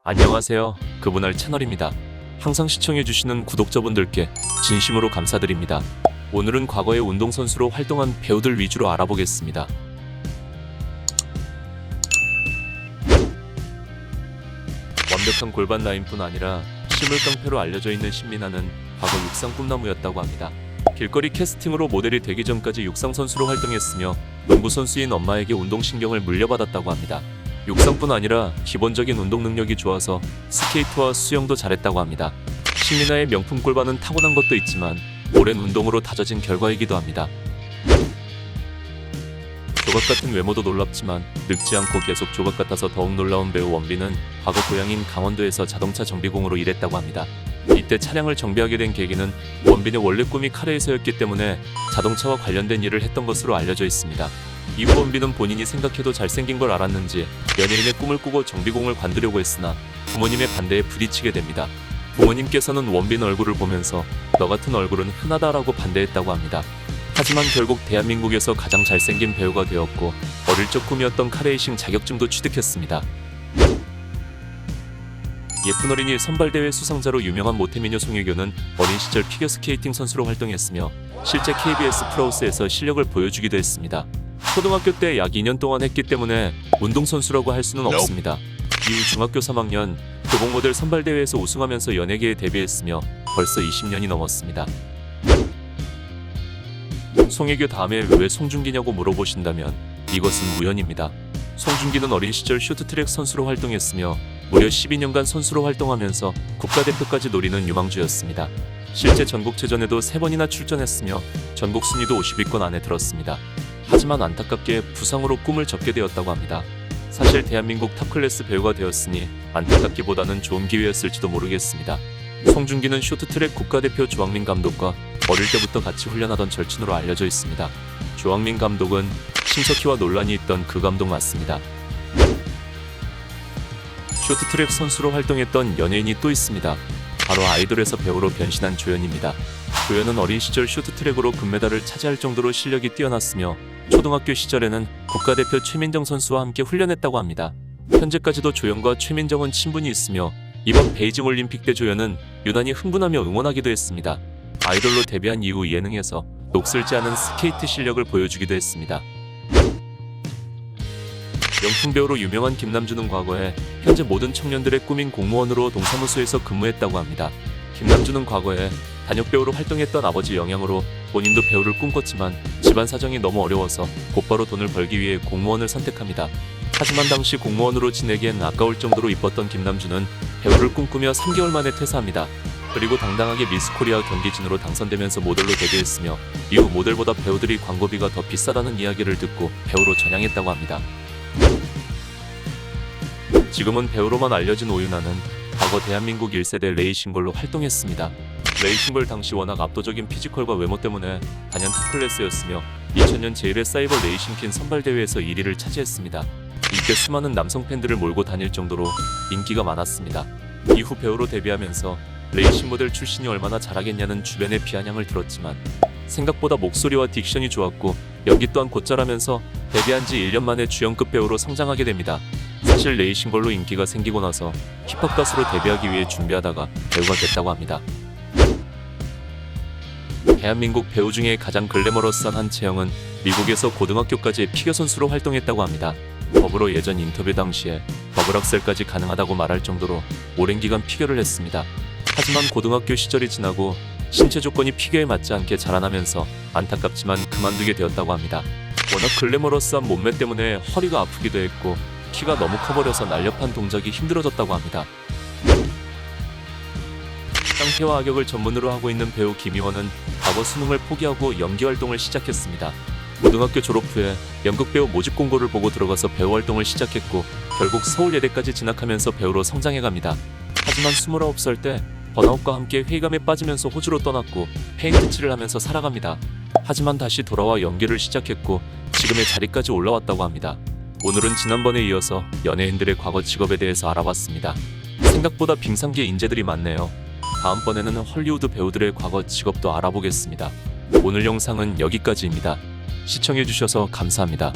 안녕하세요. 그분할 채널입니다. 항상 시청해주시는 구독자분들께 진심으로 감사드립니다. 오늘은 과거의 운동선수로 활동한 배우들 위주로 알아보겠습니다. 완벽한 골반 라인뿐 아니라 실물깡패로 알려져 있는 신민아는 과거 육상 꿈나무였다고 합니다. 길거리 캐스팅으로 모델이 되기 전까지 육상 선수로 활동했으며 농구 선수인 엄마에게 운동신경을 물려받았다고 합니다. 육상뿐 아니라 기본적인 운동 능력이 좋아서 스케이트와 수영도 잘했다고 합니다. 신민아의 명품 골반은 타고난 것도 있지만 오랜 운동으로 다져진 결과이기도 합니다. 조각 같은 외모도 놀랍지만 늙지 않고 계속 조각 같아서 더욱 놀라운 배우 원빈은 과거 고향인 강원도에서 자동차 정비공으로 일했다고 합니다. 이때 차량을 정비하게 된 계기는 원빈의 원래 꿈이 카레에서였기 때문에 자동차와 관련된 일을 했던 것으로 알려져 있습니다. 이후 원빈은 본인이 생각해도 잘생긴 걸 알았는지 연예인의 꿈을 꾸고 정비공을 관두려고 했으나 부모님의 반대에 부딪히게 됩니다. 부모님께서는 원빈 얼굴을 보면서 너 같은 얼굴은 흔하다라고 반대했다고 합니다. 하지만 결국 대한민국에서 가장 잘생긴 배우가 되었고 어릴 적 꿈이었던 카레이싱 자격증도 취득했습니다. 예쁜 어린이 선발대회 수상자로 유명한 모태미녀 송혜교는 어린 시절 피겨스케이팅 선수로 활동했으며 실제 KBS 프로우스에서 실력을 보여주기도 했습니다. 초등학교 때 약 2년 동안 했기 때문에 운동선수라고 할 수는 없습니다. 이후 중학교 3학년 교복모델 선발대회에서 우승하면서 연예계에 데뷔했으며 벌써 20년이 넘었습니다. 송혜교 다음에 왜 송중기냐고 물어보신다면 이것은 우연입니다. 송중기는 어린 시절 쇼트트랙 선수로 활동했으며 무려 12년간 선수로 활동하면서 국가대표까지 노리는 유망주였습니다. 실제 전국체전에도 3번이나 출전했으며 전국 순위도 50위권 안에 들었습니다. 하지만 안타깝게 부상으로 꿈을 접게 되었다고 합니다. 사실 대한민국 탑클래스 배우가 되었으니 안타깝기보다는 좋은 기회였을지도 모르겠습니다. 송중기는 쇼트트랙 국가대표 조항민 감독과 어릴 때부터 같이 훈련하던 절친으로 알려져 있습니다. 조항민 감독은 심석희와 논란이 있던 그 감독 맞습니다. 쇼트트랙 선수로 활동했던 연예인이 또 있습니다. 바로 아이돌에서 배우로 변신한 조연입니다. 조연은 어린 시절 쇼트트랙으로 금메달을 차지할 정도로 실력이 뛰어났으며 초등학교 시절에는 국가대표 최민정 선수와 함께 훈련했다고 합니다. 현재까지도 조연과 최민정은 친분이 있으며 이번 베이징 올림픽 때 조연은 유난히 흥분하며 응원하기도 했습니다. 아이돌로 데뷔한 이후 예능에서 녹슬지 않은 스케이트 실력을 보여주기도 했습니다. 명품 배우로 유명한 김남준은 과거에 현재 모든 청년들의 꿈인 공무원으로 동사무소에서 근무했다고 합니다. 김남준은 과거에 단역 배우로 활동했던 아버지 영향으로 본인도 배우를 꿈꿨지만 집안 사정이 너무 어려워서 곧바로 돈을 벌기 위해 공무원을 선택합니다. 하지만 당시 공무원으로 지내기엔 아까울 정도로 이뻤던 김남준은 배우를 꿈꾸며 3개월 만에 퇴사합니다. 그리고 당당하게 미스코리아 경기진으로 당선되면서 모델로 데뷔했으며 이후 모델보다 배우들이 광고비가 더 비싸다는 이야기를 듣고 배우로 전향했다고 합니다. 지금은 배우로만 알려진 오윤아는 과거 대한민국 1세대 레이싱볼로 활동했습니다. 레이싱볼 당시 워낙 압도적인 피지컬과 외모 때문에 단연 탑클래스였으며 2000년 제1회 사이버 레이싱킨 선발대회에서 1위를 차지했습니다. 이때 수많은 남성 팬들을 몰고 다닐 정도로 인기가 많았습니다. 이후 배우로 데뷔하면서 레이싱 모델 출신이 얼마나 잘하겠냐는 주변의 비아냥을 들었지만 생각보다 목소리와 딕션이 좋았고 연기 또한 곧잘하면서 데뷔한 지 1년 만에 주연급 배우로 성장하게 됩니다. 사실 레이싱볼로 인기가 생기고 나서 힙합 가수로 데뷔하기 위해 준비하다가 배우가 됐다고 합니다. 대한민국 배우 중에 가장 글래머러스한 한채영은 미국에서 고등학교까지 피겨 선수로 활동했다고 합니다. 더불어 예전 인터뷰 당시에 더블악셀까지 가능하다고 말할 정도로 오랜 기간 피겨를 했습니다. 하지만 고등학교 시절이 지나고 신체 조건이 피겨에 맞지 않게 자라나면서 안타깝지만 그만두게 되었다고 합니다. 워낙 글래머러스한 몸매 때문에 허리가 아프기도 했고 키가 너무 커버려서 날렵한 동작이 힘들어졌다고 합니다. 깡패와 악역을 전문으로 하고 있는 배우 김희원은 과거 수능을 포기하고 연기 활동을 시작했습니다. 고등학교 졸업 후에 연극배우 모집 공고를 보고 들어가서 배우 활동을 시작했고 결국 서울예대까지 진학하면서 배우로 성장해갑니다. 하지만 29살 때 번아웃과 함께 회의감에 빠지면서 호주로 떠났고 페인트 칠을 하면서 살아갑니다. 하지만 다시 돌아와 연기를 시작했고 지금의 자리까지 올라왔다고 합니다. 오늘은 지난번에 이어서 연예인들의 과거 직업에 대해서 알아봤습니다. 생각보다 빙상계 인재들이 많네요. 다음번에는 헐리우드 배우들의 과거 직업도 알아보겠습니다. 오늘 영상은 여기까지입니다. 시청해주셔서 감사합니다.